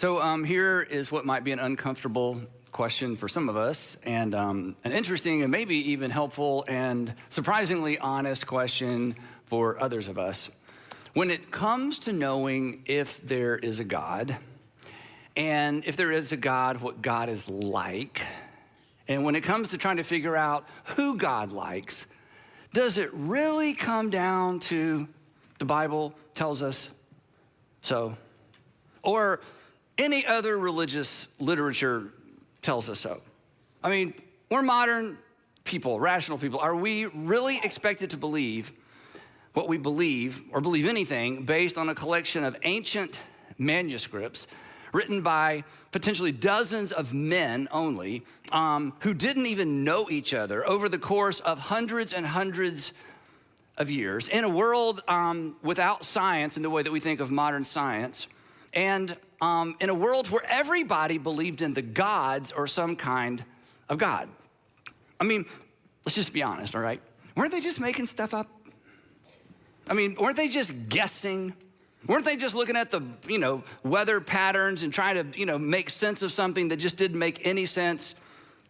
Here is what might be an uncomfortable question for some of us, and an interesting and maybe even helpful and surprisingly honest question for others of us. When it comes to knowing if there is a God, and if there is a God, what God is like, and when it comes to trying to figure out who God likes, does it really come down to the Bible tells us so? Or any other religious literature tells us so? I mean, we're modern people, rational people. Are we really expected to believe what we believe, or believe anything, based on a collection of ancient manuscripts written by potentially dozens of men only, who didn't even know each other over the course of hundreds and hundreds of years, in a world without science in the way that we think of modern science, and in a world where everybody believed in the gods or some kind of God? I mean, let's just be honest, all right? Weren't they just making stuff up? I mean, weren't they just guessing? Weren't they just looking at the, weather patterns and trying to, make sense of something that just didn't make any sense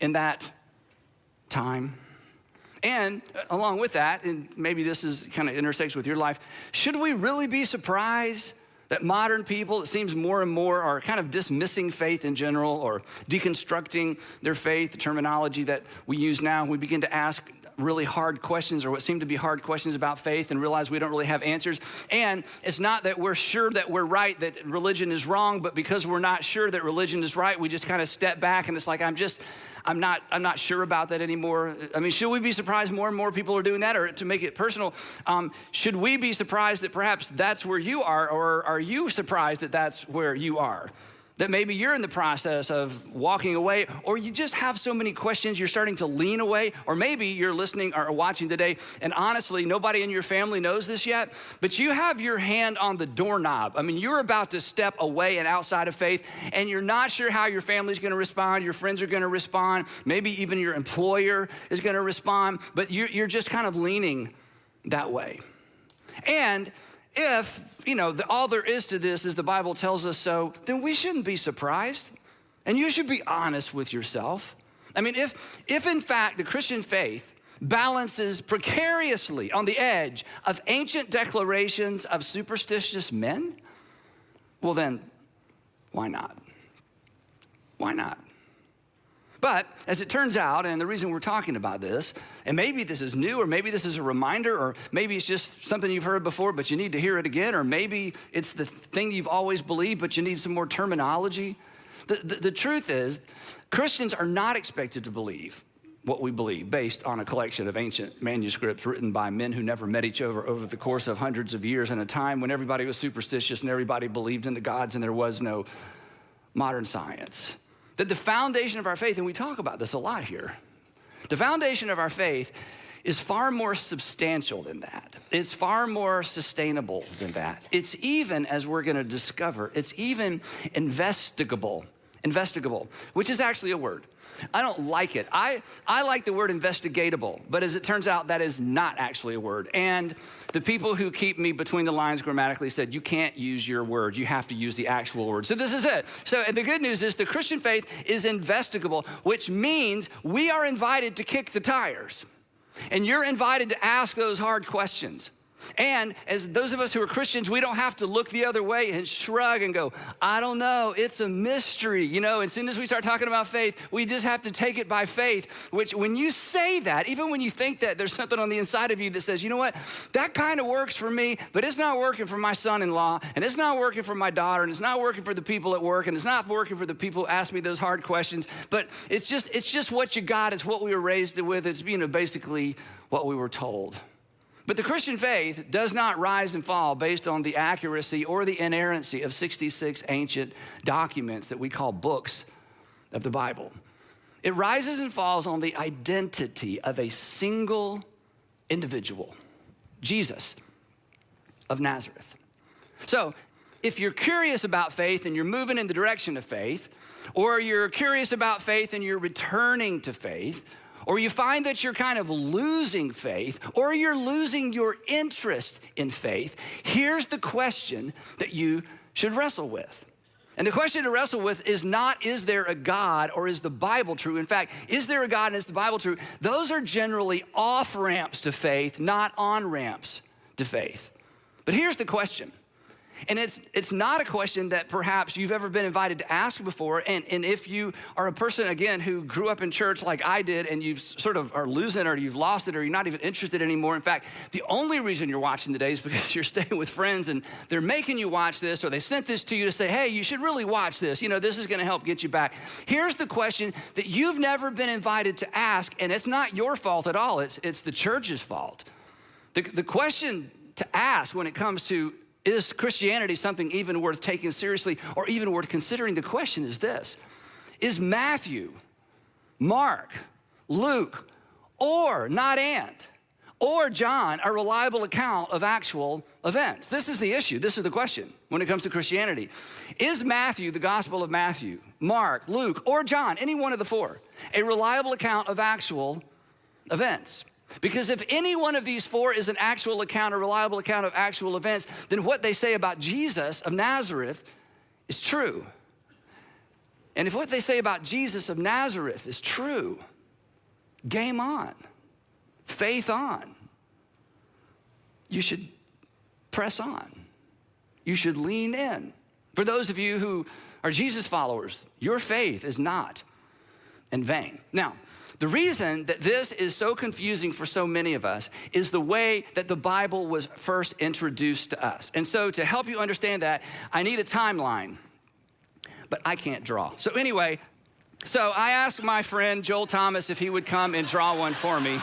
in that time? And along with that, and maybe this is kind of intersects with your life, should we really be surprised that modern people, it seems more and more, are kind of dismissing faith in general or deconstructing their faith, the terminology that we use now? We begin to ask really hard questions, or what seem to be hard questions about faith, and realize we don't really have answers. And it's not that we're sure that we're right, that religion is wrong, but because we're not sure that religion is right, we just kind of step back and it's like, I'm not sure about that anymore. I mean, should we be surprised more and more people are doing that? Or to make it personal, should we be surprised that perhaps that's where you are? Or are you surprised that that's where you are? That maybe you're in the process of walking away, or you just have so many questions, you're starting to lean away, or maybe you're listening or watching today, and honestly, nobody in your family knows this yet, but you have your hand on the doorknob. I mean, you're about to step away and outside of faith, and you're not sure how your family's gonna respond, your friends are gonna respond, maybe even your employer is gonna respond, but you're just kind of leaning that way. And if, all there is to this is the Bible tells us so, then we shouldn't be surprised. And you should be honest with yourself. I mean, if in fact the Christian faith balances precariously on the edge of ancient declarations of superstitious men, well then, why not? Why not? But as it turns out, and the reason we're talking about this, and maybe this is new, or maybe this is a reminder, or maybe it's just something you've heard before, but you need to hear it again, or maybe it's the thing you've always believed, but you need some more terminology. The truth is, Christians are not expected to believe what we believe based on a collection of ancient manuscripts written by men who never met each other over the course of hundreds of years in a time when everybody was superstitious and everybody believed in the gods and there was no modern science. That the foundation of our faith, and we talk about this a lot here, the foundation of our faith is far more substantial than that. It's far more sustainable than that. It's even, as we're gonna discover, it's even investigable, which is actually a word. I don't like it. I like the word investigatable, but as it turns out, that is not actually a word. And the people who keep me between the lines grammatically said, you can't use your word, you have to use the actual word. So this is it. So the good news is the Christian faith is investigable, which means we are invited to kick the tires. And you're invited to ask those hard questions. And as those of us who are Christians, we don't have to look the other way and shrug and go, I don't know, it's a mystery. As soon as we start talking about faith, we just have to take it by faith, which when you say that, even when you think that there's something on the inside of you that says, you know what, that kind of works for me, but it's not working for my son-in-law, and it's not working for my daughter, and it's not working for the people at work, and it's not working for the people who ask me those hard questions, but it's just what you got, it's what we were raised with, it's basically what we were told. But the Christian faith does not rise and fall based on the accuracy or the inerrancy of 66 ancient documents that we call books of the Bible. It rises and falls on the identity of a single individual, Jesus of Nazareth. So if you're curious about faith and you're moving in the direction of faith, or you're curious about faith and you're returning to faith, or you find that you're kind of losing faith, or you're losing your interest in faith, here's the question that you should wrestle with. And the question to wrestle with is not, is there a God or is the Bible true? In fact, is there a God and is the Bible true? Those are generally off-ramps to faith, not on-ramps to faith. But here's the question. And it's not a question that perhaps you've ever been invited to ask before. And if you are a person, again, who grew up in church like I did and you sort of are losing it or you've lost it or you're not even interested anymore. In fact, the only reason you're watching today is because you're staying with friends and they're making you watch this or they sent this to you to say, hey, you should really watch this. You know, this is going to help get you back. Here's the question that you've never been invited to ask, and it's not your fault at all. It's the church's fault. The question to ask when it comes to is Christianity something even worth taking seriously or even worth considering? The question is this: is Matthew, Mark, Luke, or John a reliable account of actual events? This is the issue. This is the question when it comes to Christianity. Is Matthew, the Gospel of Matthew, Mark, Luke, or John, any one of the four, a reliable account of actual events? Because if any one of these four is an actual account, a reliable account of actual events, then what they say about Jesus of Nazareth is true. And if what they say about Jesus of Nazareth is true, game on, faith on. You should press on. You should lean in. For those of you who are Jesus followers, your faith is not in vain. Now, the reason that this is so confusing for so many of us is the way that the Bible was first introduced to us. And so to help you understand that, I need a timeline, but I can't draw. So anyway, I asked my friend Joel Thomas if he would come and draw one for me.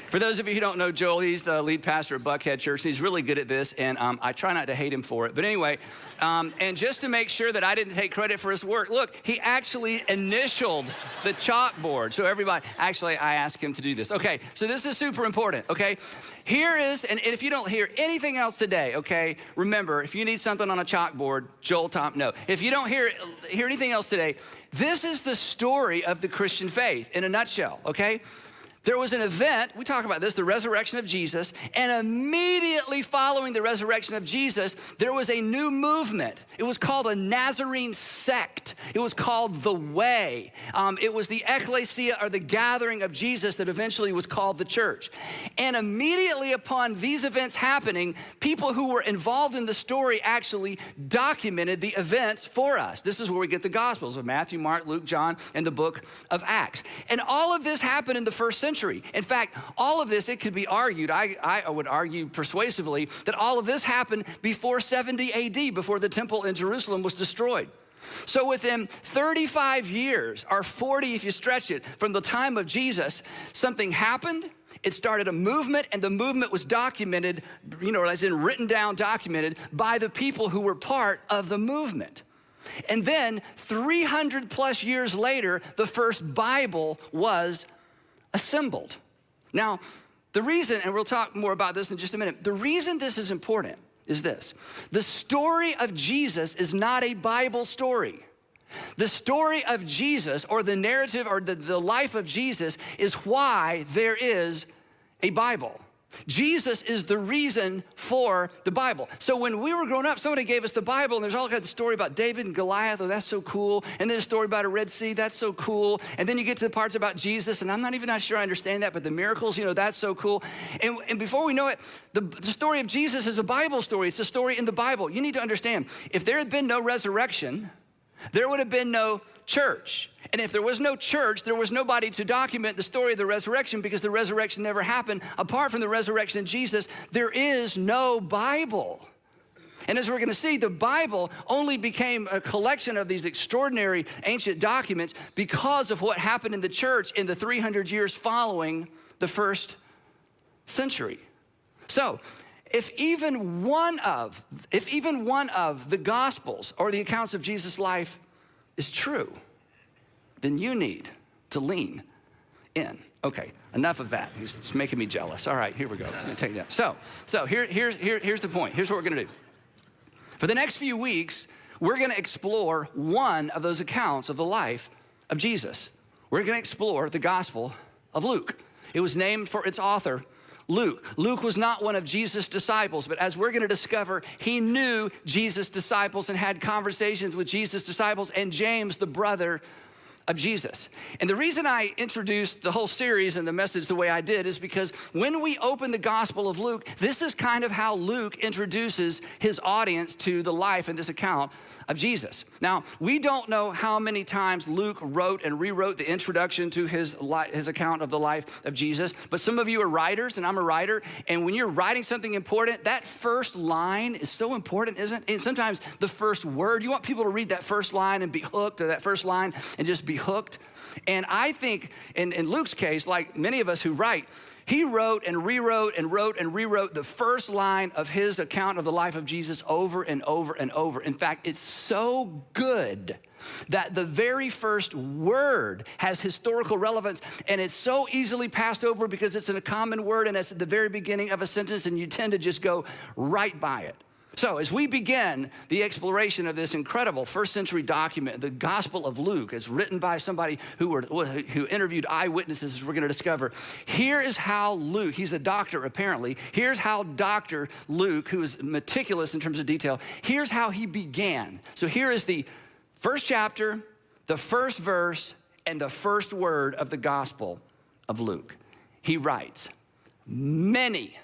For those of you who don't know Joel, he's the lead pastor at Buckhead Church, and he's really good at this, and I try not to hate him for it. But anyway, and just to make sure that I didn't take credit for his work, look, he actually initialed the chalkboard. So everybody, actually, I asked him to do this. Okay, so this is super important, okay? Here is, and if you don't hear anything else today, okay, remember, if you need something on a chalkboard, Joel Thomas, no. If you don't hear anything else today, this is the story of the Christian faith in a nutshell, okay? There was an event, we talk about this, the resurrection of Jesus, and immediately following the resurrection of Jesus, there was a new movement. It was called a Nazarene sect. It was called the Way. It was the ecclesia, or the gathering of Jesus, that eventually was called the church. And immediately upon these events happening, people who were involved in the story actually documented the events for us. This is where we get the Gospels of Matthew, Mark, Luke, John, and the book of Acts. And all of this happened in the first century. In fact, all of this, it could be argued, I would argue persuasively, that all of this happened before 70 AD, before the temple in Jerusalem was destroyed. So within 35 years, or 40 if you stretch it, from the time of Jesus, something happened. It started a movement, and the movement was documented, as in written down, documented by the people who were part of the movement. And then 300 plus years later, the first Bible was assembled. Now, the reason, and we'll talk more about this in just a minute, the reason this is important is this: the story of Jesus is not a Bible story. The story of Jesus, or the narrative, or the life of Jesus, is why there is a Bible. Jesus is the reason for the Bible. So when we were growing up, somebody gave us the Bible, and there's all kinds of story about David and Goliath. Oh, that's so cool. And then a story about a Red Sea. That's so cool. And then you get to the parts about Jesus, and I'm not even sure I understand that, but the miracles, that's so cool. And before we know it, the story of Jesus is a Bible story. It's a story in the Bible. You need to understand, if there had been no resurrection, there would have been no church. And if there was no church, there was nobody to document the story of the resurrection, because the resurrection never happened. Apart from the resurrection of Jesus, there is no Bible. And as we're going to see, the Bible only became a collection of these extraordinary ancient documents because of what happened in the church in the 300 years following the first century. So, if even one of the Gospels or the accounts of Jesus' life is true, then you need to lean in. Okay, enough of that. He's making me jealous. All right, here we go. I'm gonna take that. So here's the point. Here's what we're gonna do. For the next few weeks, we're gonna explore one of those accounts of the life of Jesus. We're gonna explore the Gospel of Luke. It was named for its author, Luke. Luke was not one of Jesus' disciples, but as we're going to discover, he knew Jesus' disciples and had conversations with Jesus' disciples, and James, the brother of Jesus. And the reason I introduced the whole series and the message the way I did is because when we open the Gospel of Luke, this is kind of how Luke introduces his audience to the life in this account of Jesus. Now, we don't know how many times Luke wrote and rewrote the introduction to his account of the life of Jesus, but some of you are writers, and I'm a writer, and when you're writing something important, that first line is so important, isn't it? And sometimes the first word, you want people to read that first line and be hooked, or that first line and just be hooked. And I think in Luke's case, like many of us who write, he wrote and rewrote and wrote and rewrote the first line of his account of the life of Jesus over and over and over. In fact, it's so good that the very first word has historical relevance, and it's so easily passed over because it's in a common word and it's at the very beginning of a sentence, and you tend to just go right by it. So as we begin the exploration of this incredible first century document, the Gospel of Luke, it's written by somebody who interviewed eyewitnesses, as we're gonna discover. Here is how Luke, he's a doctor apparently, here's how Dr. Luke, who is meticulous in terms of detail, here's how he began. So here is the first chapter, the first verse, and the first word of the Gospel of Luke. He writes, many.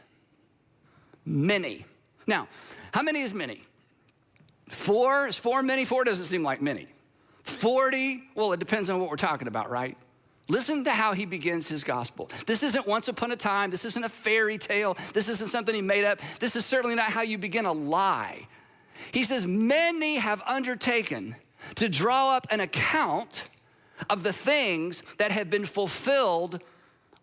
Now, how many is many? 4? Is 4 many? 4 doesn't seem like many. 40? Well, it depends on what we're talking about, right? Listen to how he begins his gospel. This isn't once upon a time. This isn't a fairy tale. This isn't something he made up. This is certainly not how you begin a lie. He says, many have undertaken to draw up an account of the things that have been fulfilled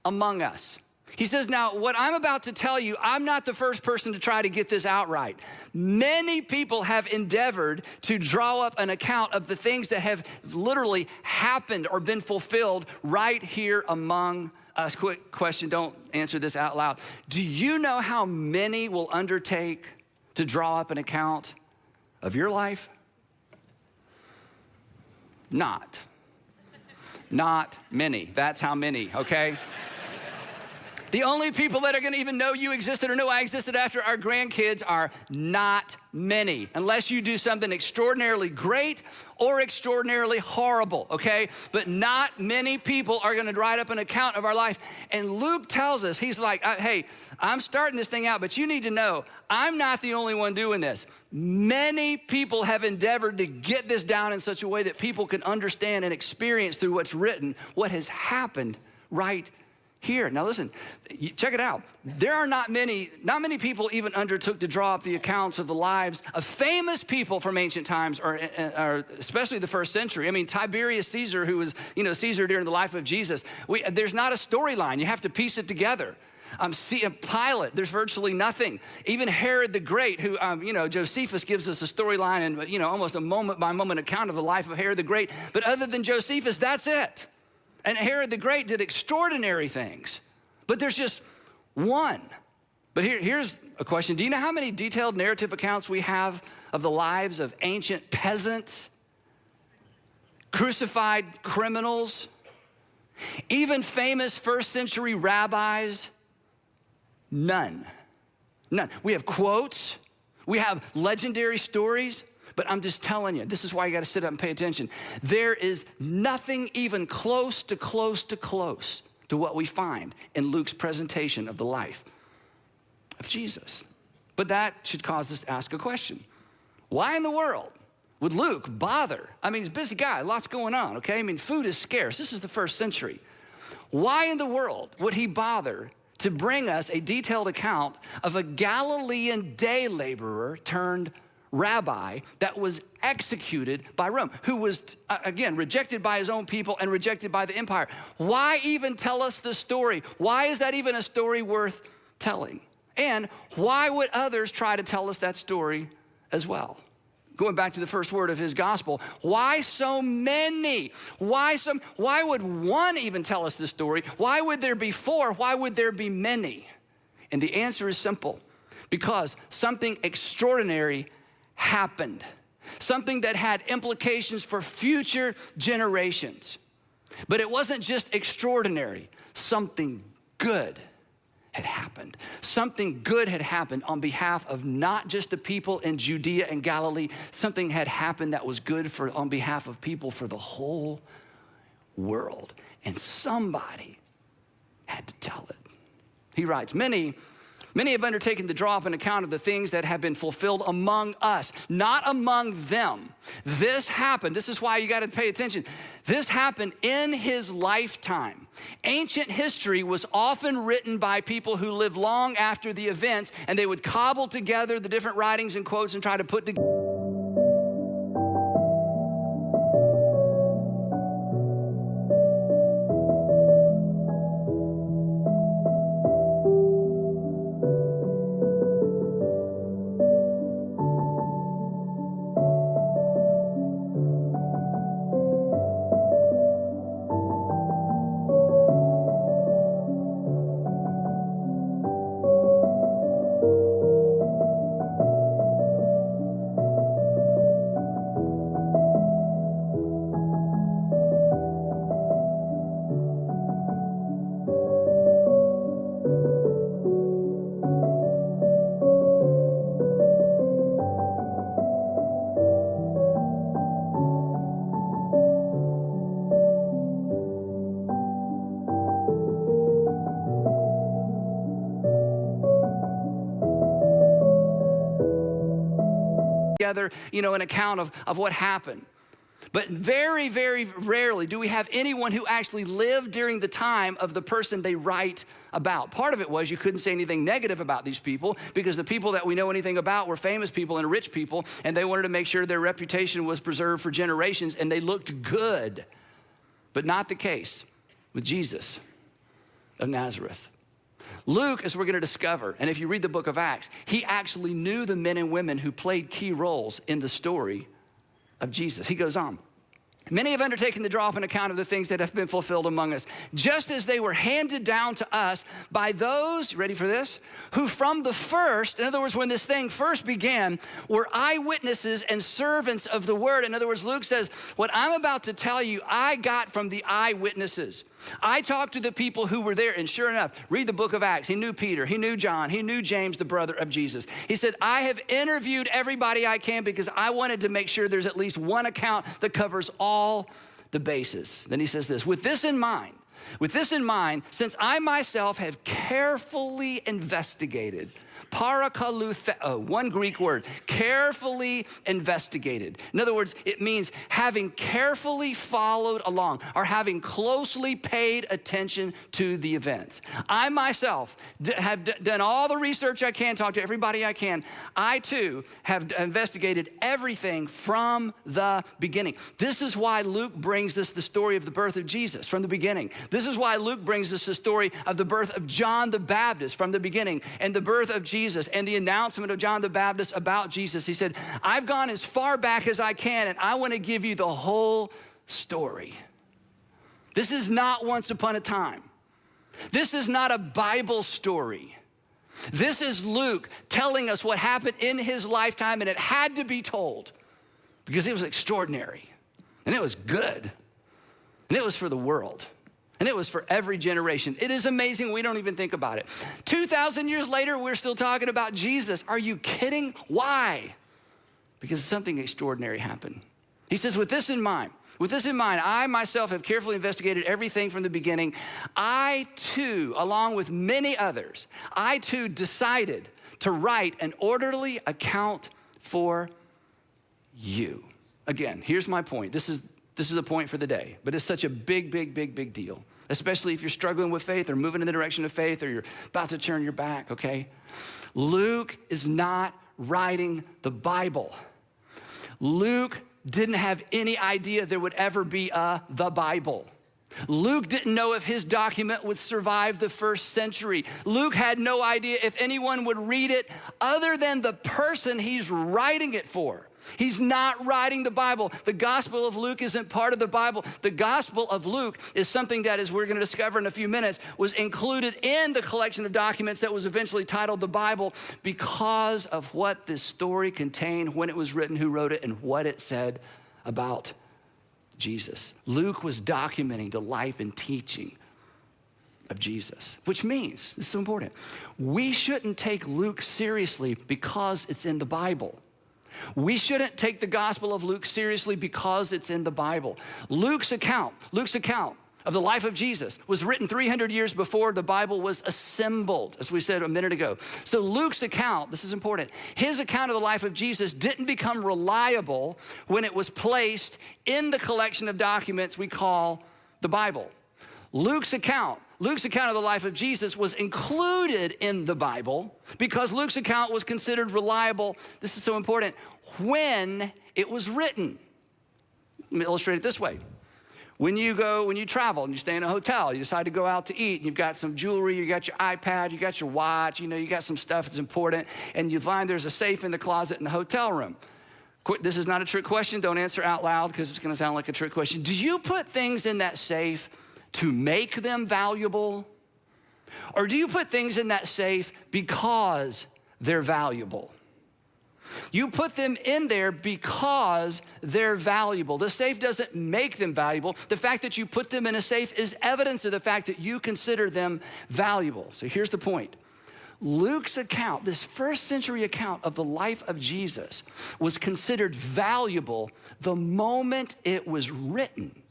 among us. He says, now, what I'm about to tell you, I'm not the first person to try to get this out right. Many people have endeavored to draw up an account of the things that have literally happened or been fulfilled right here among us. Quick question, don't answer this out loud. Do you know how many will undertake to draw up an account of your life? Not many. That's how many, okay? The only people that are gonna even know you existed or know I existed after our grandkids are not many, unless you do something extraordinarily great or extraordinarily horrible, okay? But not many people are gonna write up an account of our life. And Luke tells us, he's like, hey, I'm starting this thing out, but you need to know, I'm not the only one doing this. Many people have endeavored to get this down in such a way that people can understand and experience through what's written, what has happened right here. Now listen, check it out. There are not many people even undertook to draw up the accounts of the lives of famous people from ancient times, or especially the first century. I mean, Tiberius Caesar, who was, Caesar during the life of Jesus. There's not a storyline. You have to piece it together. Pilate, there's virtually nothing. Even Herod the Great, who, Josephus gives us a storyline and, almost a moment by moment account of the life of Herod the Great. But other than Josephus, that's it. And Herod the Great did extraordinary things, but there's just one. But here's a question. Do you know how many detailed narrative accounts we have of the lives of ancient peasants, crucified criminals, even famous first century rabbis? None. We have quotes, we have legendary stories, but I'm just telling you, this is why you gotta sit up and pay attention. There is nothing even close to what we find in Luke's presentation of the life of Jesus. But that should cause us to ask a question. Why in the world would Luke bother? I mean, he's a busy guy, lots going on, okay? I mean, food is scarce. This is the first century. Why in the world would he bother to bring us a detailed account of a Galilean day laborer turned rabbi that was executed by Rome, who was, again, rejected by his own people and rejected by the empire? Why even tell us the story? Why is that even a story worth telling? And why would others try to tell us that story as well? Going back to the first word of his gospel, why so many? Why would one even tell us this story? Why would there be 4? Why would there be many? And the answer is simple, because something extraordinary happened. Something that had implications for future generations. But it wasn't just extraordinary. Something good had happened. Something good had happened on behalf of not just the people in Judea and Galilee. Something had happened that was good on behalf of people for the whole world. And somebody had to tell it. He writes, many have undertaken to draw up an account of the things that have been fulfilled among us, not among them. This happened. This is why you got to pay attention. This happened in his lifetime. Ancient history was often written by people who lived long after the events, and they would cobble together the different writings and quotes and try to put together an account of what happened. But very, very rarely do we have anyone who actually lived during the time of the person they write about. Part of it was you couldn't say anything negative about these people because the people that we know anything about were famous people and rich people, and they wanted to make sure their reputation was preserved for generations and they looked good. But not the case with Jesus of Nazareth. Luke, as we're going to discover, and if you read the book of Acts, he actually knew the men and women who played key roles in the story of Jesus. He goes on. Many have undertaken to draw up an account of the things that have been fulfilled among us, just as they were handed down to us by those, ready for this, who from the first, in other words, when this thing first began, were eyewitnesses and servants of the word. In other words, Luke says, what I'm about to tell you, I got from the eyewitnesses. I talked to the people who were there, and sure enough, read the book of Acts. He knew Peter, he knew John, he knew James, the brother of Jesus. He said, I have interviewed everybody I can because I wanted to make sure there's at least one account that covers all the bases. Then he says this, with this in mind, since I myself have carefully investigated, parakalutheo, one Greek word, carefully investigated. In other words, it means having carefully followed along or having closely paid attention to the events. I myself have done all the research I can, talked to everybody I can. I too have investigated everything from the beginning. This is why Luke brings us the story of the birth of Jesus from the beginning. This is why Luke brings us the story of the birth of John the Baptist from the beginning and the birth of Jesus and the announcement of John the Baptist about Jesus. He said, I've gone as far back as I can and I want to give you the whole story. This is not once upon a time. This is not a Bible story. This is Luke telling us what happened in his lifetime, and it had to be told because it was extraordinary and it was good and it was for the world. And it was for every generation. It is amazing. We don't even think about it. 2,000 years later, we're still talking about Jesus. Are you kidding? Why? Because something extraordinary happened. He says, with this in mind, I myself have carefully investigated everything from the beginning. I too, along with many others, I too decided to write an orderly account for you. Again, here's my point. This is a point for the day, but it's such a big deal, especially if you're struggling with faith or moving in the direction of faith or you're about to turn your back, okay? Luke is not writing the Bible. Luke didn't have any idea there would ever be the Bible. Luke didn't know if his document would survive the first century. Luke had no idea if anyone would read it other than the person he's writing it for. He's not writing the Bible. The Gospel of Luke isn't part of the Bible. The Gospel of Luke is something that, as we're going to discover in a few minutes, was included in the collection of documents that was eventually titled the Bible because of what this story contained, when it was written, who wrote it, and what it said about Jesus. Luke was documenting the life and teaching of Jesus, which means, this is so important, we shouldn't take Luke seriously because it's in the Bible. We shouldn't take the Gospel of Luke seriously because it's in the Bible. Luke's account of the life of Jesus was written 300 years before the Bible was assembled, as we said a minute ago. So Luke's account, this is important, his account of the life of Jesus didn't become reliable when it was placed in the collection of documents we call the Bible. Luke's account of the life of Jesus was included in the Bible because Luke's account was considered reliable, this is so important, when it was written. Let me illustrate it this way. When you travel and you stay in a hotel, you decide to go out to eat, and you've got some jewelry, you got your iPad, you got your watch, you got some stuff that's important, and you find there's a safe in the closet in the hotel room. This is not a trick question. Don't answer out loud because it's going to sound like a trick question. Do you put things in that safe to make them valuable? Or do you put things in that safe because they're valuable? You put them in there because they're valuable. The safe doesn't make them valuable. The fact that you put them in a safe is evidence of the fact that you consider them valuable. So here's the point. Luke's account, this first century account of the life of Jesus, was considered valuable the moment it was written.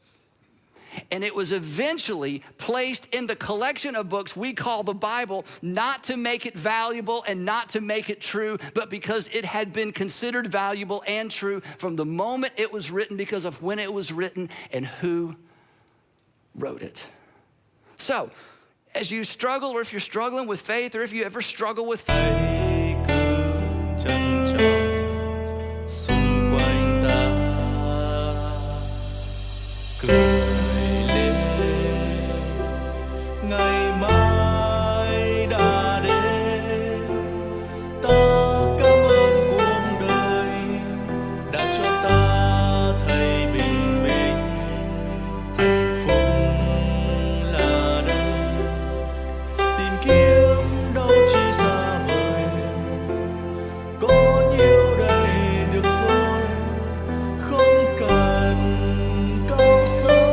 And it was eventually placed in the collection of books we call the Bible, not to make it valuable and not to make it true, but because it had been considered valuable and true from the moment it was written, because of when it was written and who wrote it. So, as you struggle, or if you're struggling with faith, or if you ever struggle with faith, ngày mai đã đến, ta cảm ơn cuộc đời đã cho ta thấy bình minh, hạnh phúc là đây, tìm kiếm đâu chỉ xa vời, có nhiều đây được rồi, không cần cao sâu.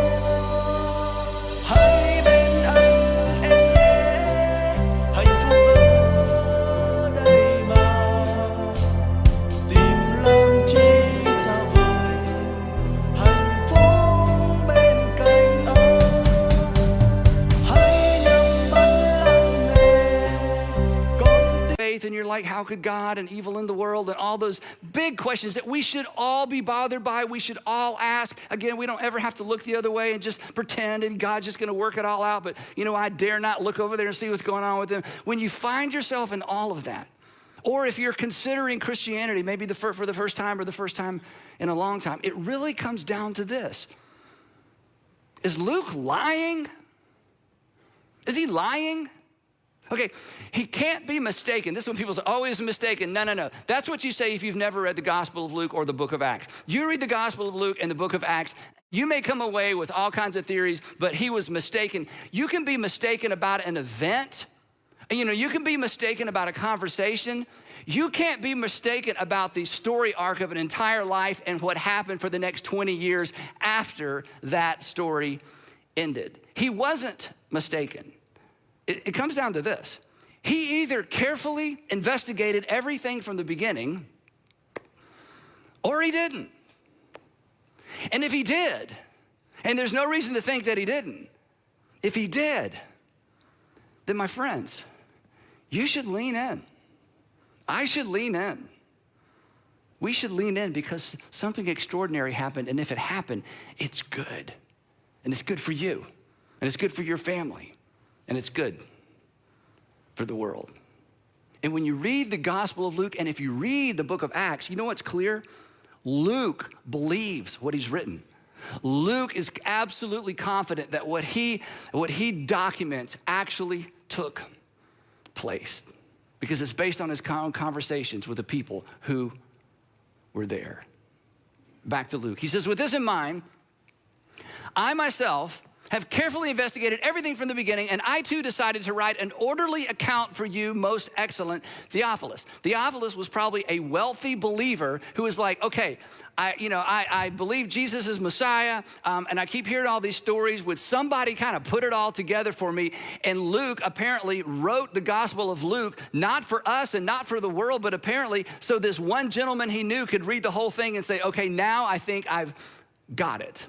And you're like, how could God and evil in the world and all those big questions that we should all be bothered by, we should all ask. Again, we don't ever have to look the other way and just pretend and God's just gonna work it all out, but I dare not look over there and see what's going on with them. When you find yourself in all of that, or if you're considering Christianity, maybe for the first time or the first time in a long time, it really comes down to this. Is Luke lying? Is he lying? Okay, he can't be mistaken. This is when people say, oh, he's mistaken. No. That's what you say if you've never read the Gospel of Luke or the book of Acts. You read the Gospel of Luke and the book of Acts, you may come away with all kinds of theories, but he was mistaken. You can be mistaken about an event. You can be mistaken about a conversation. You can't be mistaken about the story arc of an entire life and what happened for the next 20 years after that story ended. He wasn't mistaken. It comes down to this. He either carefully investigated everything from the beginning, or he didn't. And if he did, and there's no reason to think that he didn't, if he did, then my friends, you should lean in. I should lean in. We should lean in because something extraordinary happened, and if it happened, it's good. And it's good for you, and it's good for your family. And it's good for the world. And when you read the Gospel of Luke, and if you read the book of Acts, you know what's clear? Luke believes what he's written. Luke is absolutely confident that what he documents actually took place because it's based on his conversations with the people who were there. Back to Luke. He says, with this in mind, I myself have carefully investigated everything from the beginning, and I too decided to write an orderly account for you, most excellent Theophilus. Theophilus was probably a wealthy believer who was like, okay, I believe Jesus is Messiah, and I keep hearing all these stories. Would somebody kind of put it all together for me? And Luke apparently wrote the Gospel of Luke, not for us and not for the world, but apparently so this one gentleman he knew could read the whole thing and say, okay, now I think I've got it.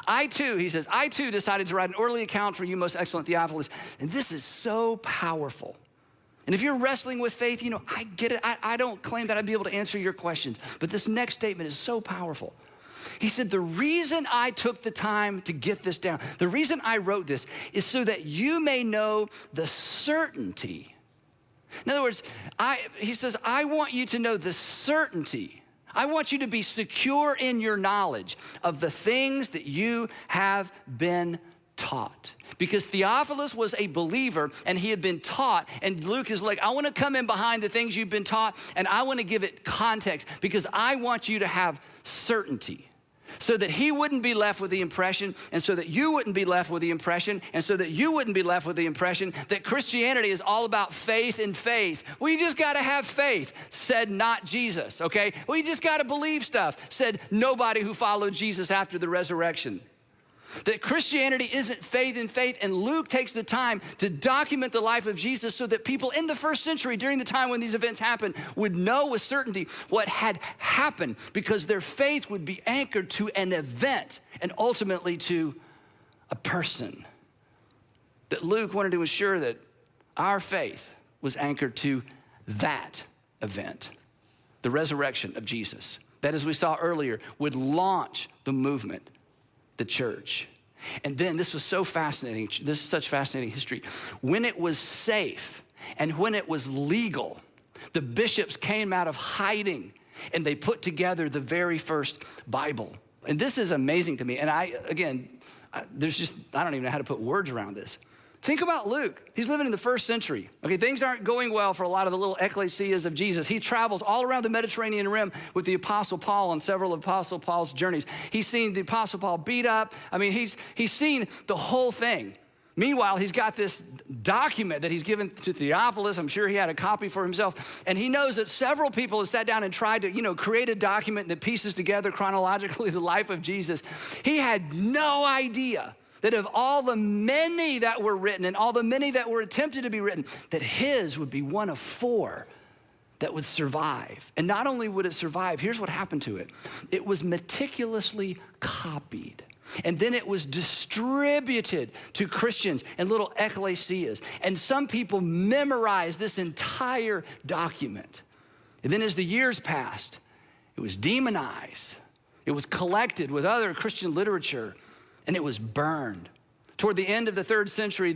He says, I too decided to write an orderly account for you, most excellent Theophilus. And this is so powerful. And if you're wrestling with faith, I get it. I don't claim that I'd be able to answer your questions, but this next statement is so powerful. He said, the reason I took the time to get this down, the reason I wrote this is so that you may know the certainty. In other words, he says, I want you to know the certainty. I want you to be secure in your knowledge of the things that you have been taught. Because Theophilus was a believer and he had been taught, and Luke is like, I want to come in behind the things you've been taught and I want to give it context because I want you to have certainty so that he wouldn't be left with the impression, and so that you wouldn't be left with the impression, and so that you wouldn't be left with the impression that Christianity is all about faith and faith. We just got to have faith, said not Jesus, okay? We just got to believe stuff, said nobody who followed Jesus after the resurrection. That Christianity isn't faith in faith, and Luke takes the time to document the life of Jesus so that people in the first century, during the time when these events happened, would know with certainty what had happened, because their faith would be anchored to an event and ultimately to a person. That Luke wanted to ensure that our faith was anchored to that event, the resurrection of Jesus, that, as we saw earlier, would launch the movement, the church. And then this was so fascinating. This is such fascinating history. When it was safe and when it was legal, the bishops came out of hiding and they put together the very first Bible. And this is amazing to me. And I don't even know how to put words around this. Think about Luke. He's living in the first century. Okay, things aren't going well for a lot of the little ecclesias of Jesus. He travels all around the Mediterranean rim with the Apostle Paul on several of Apostle Paul's journeys. He's seen the Apostle Paul beat up. I mean, he's seen the whole thing. Meanwhile, he's got this document that he's given to Theophilus. I'm sure he had a copy for himself. And he knows that several people have sat down and tried to, create a document that pieces together chronologically the life of Jesus. He had no idea that of all the many that were written and all the many that were attempted to be written, that his would be one of 4 that would survive. And not only would it survive, here's what happened to it. It was meticulously copied. And then it was distributed to Christians and little ecclesias. And some people memorized this entire document. And then as the years passed, it was demonized. It was collected with other Christian literature, and it was burned. Toward the end of the 3rd century,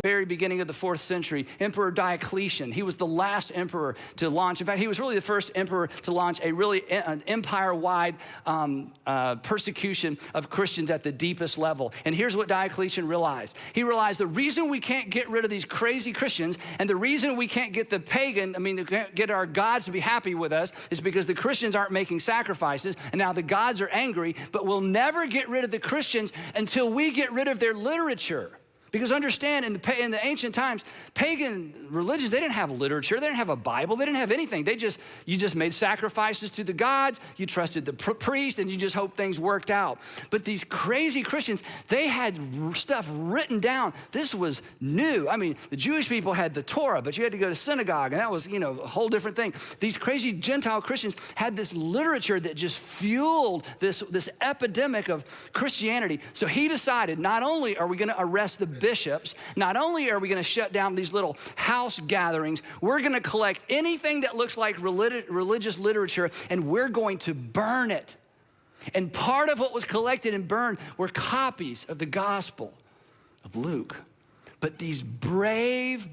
very beginning of the 4th century, Emperor Diocletian, he was the last emperor to launch. In fact, he was really the first emperor to launch an empire-wide persecution of Christians at the deepest level. And here's what Diocletian realized. He realized the reason we can't get rid of these crazy Christians and the reason we can't get get our gods to be happy with us is because the Christians aren't making sacrifices, and now the gods are angry, but we'll never get rid of the Christians until we get rid of their literature. Because understand, in the ancient times, pagan religions, they didn't have literature, they didn't have a Bible, they didn't have anything. You just made sacrifices to the gods, you trusted the priest, and you just hoped things worked out. But these crazy Christians, they had stuff written down. This was new. I mean, the Jewish people had the Torah, but you had to go to synagogue, and that was, a whole different thing. These crazy Gentile Christians had this literature that just fueled this epidemic of Christianity. So he decided, not only are we going to arrest the bishops, not only are we going to shut down these little house gatherings, we're going to collect anything that looks like religious literature, and we're going to burn it. And part of what was collected and burned were copies of the Gospel of Luke. But these brave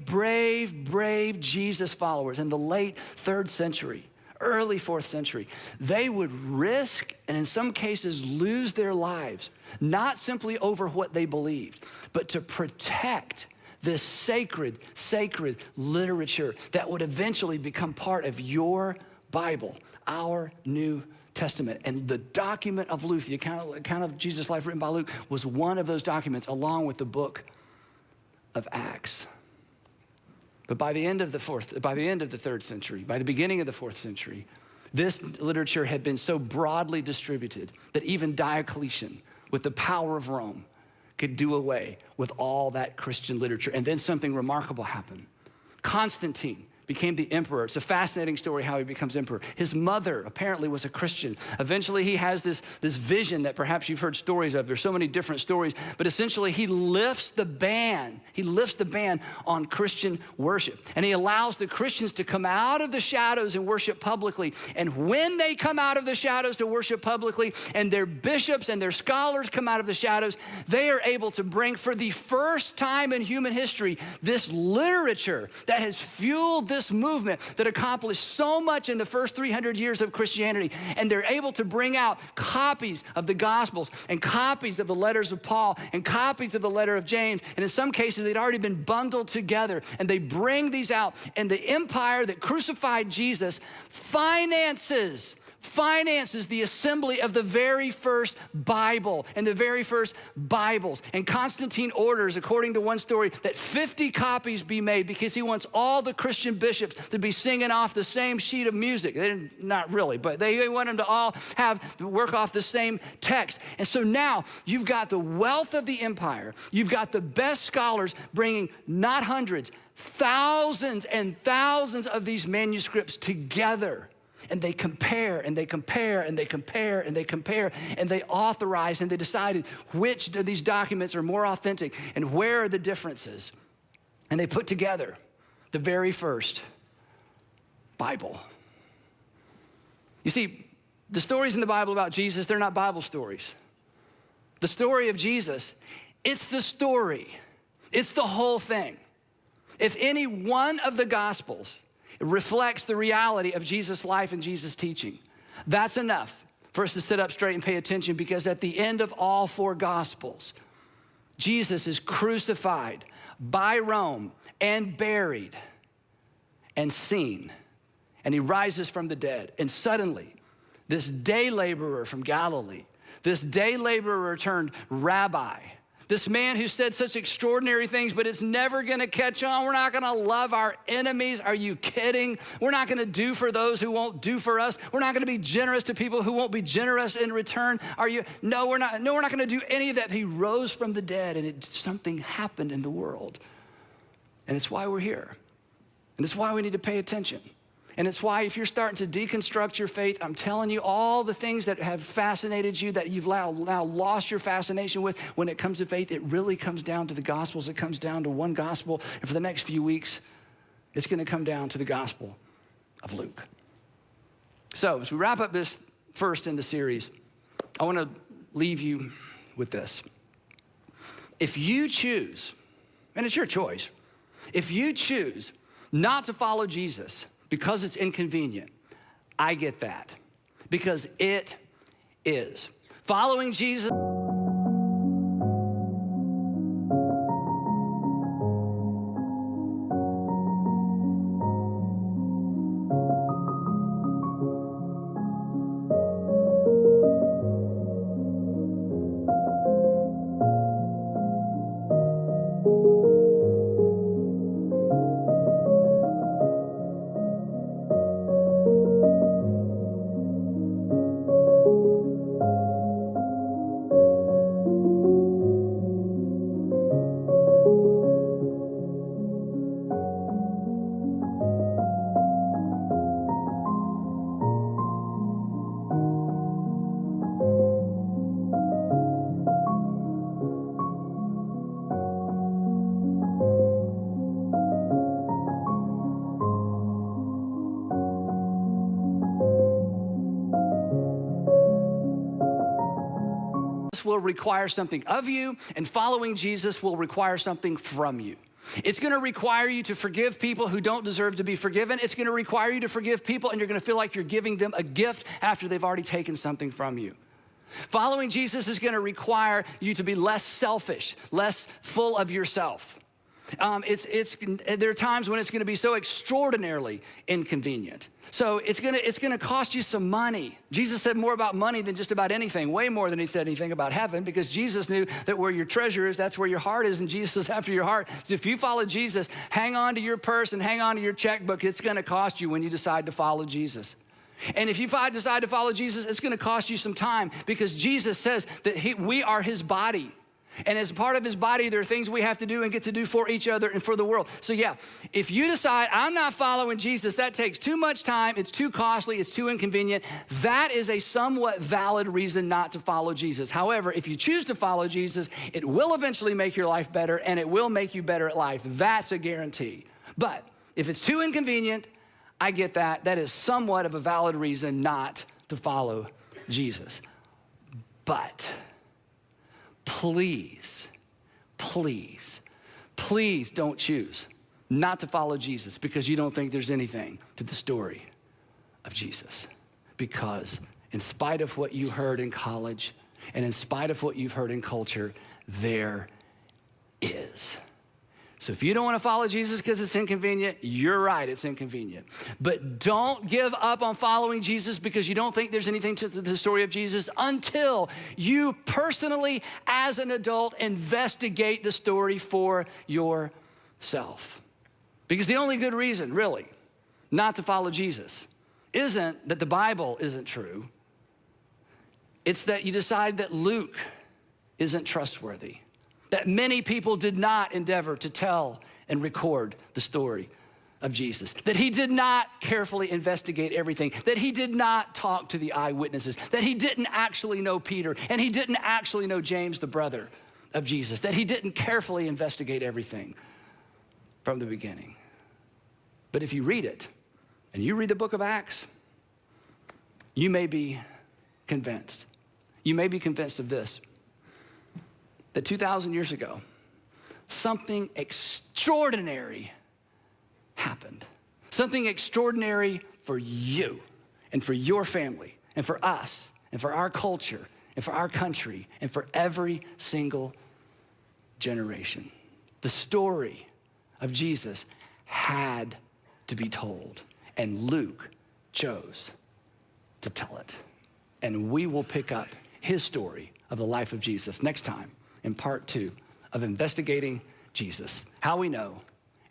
Jesus followers in the late 3rd century, early 4th century, they would risk and in some cases lose their lives, not simply over what they believed, but to protect this sacred literature that would eventually become part of your Bible, our New Testament. And the document of Luke, the account of Jesus' life written by Luke, was one of those documents, along with the book of Acts. But by the end of the 3rd century, by the beginning of the 4th century, this literature had been so broadly distributed that even Diocletian, with the power of Rome, could do away with all that Christian literature. And then something remarkable happened. Constantine became the emperor. It's a fascinating story how he becomes emperor. His mother apparently was a Christian. Eventually he has this vision that perhaps you've heard stories of. There's so many different stories, but essentially he lifts the ban on Christian worship. And he allows the Christians to come out of the shadows and worship publicly. And when they come out of the shadows to worship publicly, and their bishops and their scholars come out of the shadows, they are able to bring, for the first time in human history, this literature that has fueled this movement that accomplished so much in the first 300 years of Christianity. And they're able to bring out copies of the Gospels and copies of the letters of Paul and copies of the letter of James. And in some cases, they'd already been bundled together. And they bring these out. And the empire that crucified Jesus finances the assembly of the very first Bible and the very first Bibles. And Constantine orders, according to one story, that 50 copies be made because he wants all the Christian bishops to be singing off the same sheet of music. Not really, but they want them to all work off the same text. And so now you've got the wealth of the empire. You've got the best scholars bringing not hundreds, thousands and thousands of these manuscripts together. And they compare, and they compare, and they compare, and they compare, and they authorize, and they decided which of these documents are more authentic and where are the differences. And they put together the very first Bible. You see, the stories in the Bible about Jesus, they're not Bible stories. The story of Jesus, it's the story. It's the whole thing. If any one of the Gospels reflects the reality of Jesus' life and Jesus' teaching, that's enough for us to sit up straight and pay attention, because at the end of all 4 Gospels, Jesus is crucified by Rome and buried and seen, and he rises from the dead. And suddenly, this day laborer from Galilee, this day laborer turned rabbi, this man who said such extraordinary things, but it's never gonna catch on. We're not gonna love our enemies. Are you kidding? We're not gonna do for those who won't do for us. We're not gonna be generous to people who won't be generous in return. No, we're not gonna do any of that. He rose from the dead, and something happened in the world. And it's why we're here. And it's why we need to pay attention. And it's why if you're starting to deconstruct your faith, I'm telling you, all the things that have fascinated you, that you've now lost your fascination with, when it comes to faith, it really comes down to the Gospels. It comes down to one Gospel. And for the next few weeks, it's gonna come down to the Gospel of Luke. So as we wrap up this first in the series, I wanna leave you with this. If you choose, and it's your choice, if you choose not to follow Jesus because it's inconvenient, I get that, because it is. Following Jesus will require something of you, and following Jesus will require something from you. It's gonna require you to forgive people who don't deserve to be forgiven. It's gonna require you to forgive people, and you're gonna feel like you're giving them a gift after they've already taken something from you. Following Jesus is gonna require you to be less selfish, less full of yourself. There are times when it's gonna be so extraordinarily inconvenient. So it's gonna cost you some money. Jesus said more about money than just about anything, way more than he said anything about heaven, because Jesus knew that where your treasure is, that's where your heart is, and Jesus is after your heart. So if you follow Jesus, hang on to your purse and hang on to your checkbook. It's gonna cost you when you decide to follow Jesus. And if you decide to follow Jesus, it's gonna cost you some time, because Jesus says that we are his body. And as part of his body, there are things we have to do and get to do for each other and for the world. So yeah, if you decide, I'm not following Jesus, that takes too much time, it's too costly, it's too inconvenient, that is a somewhat valid reason not to follow Jesus. However, if you choose to follow Jesus, it will eventually make your life better, and it will make you better at life. That's a guarantee. But if it's too inconvenient, I get that. That is somewhat of a valid reason not to follow Jesus. But please, please, please don't choose not to follow Jesus because you don't think there's anything to the story of Jesus. Because in spite of what you heard in college and in spite of what you've heard in culture, there is. So if you don't want to follow Jesus because it's inconvenient, you're right, it's inconvenient. But don't give up on following Jesus because you don't think there's anything to the story of Jesus until you personally, as an adult, investigate the story for yourself. Because the only good reason, really, not to follow Jesus isn't that the Bible isn't true. It's that you decide that Luke isn't trustworthy. That many people did not endeavor to tell and record the story of Jesus. That he did not carefully investigate everything. That he did not talk to the eyewitnesses. That he didn't actually know Peter, and he didn't actually know James, the brother of Jesus. That he didn't carefully investigate everything from the beginning. But if you read it, and you read the book of Acts, you may be convinced. You may be convinced of this. That 2,000 years ago, something extraordinary happened. Something extraordinary for you and for your family and for us and for our culture and for our country and for every single generation. The story of Jesus had to be told, and Luke chose to tell it. And we will pick up his story of the life of Jesus next time in part 2 of Investigating Jesus, How We Know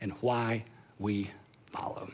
and Why We Follow.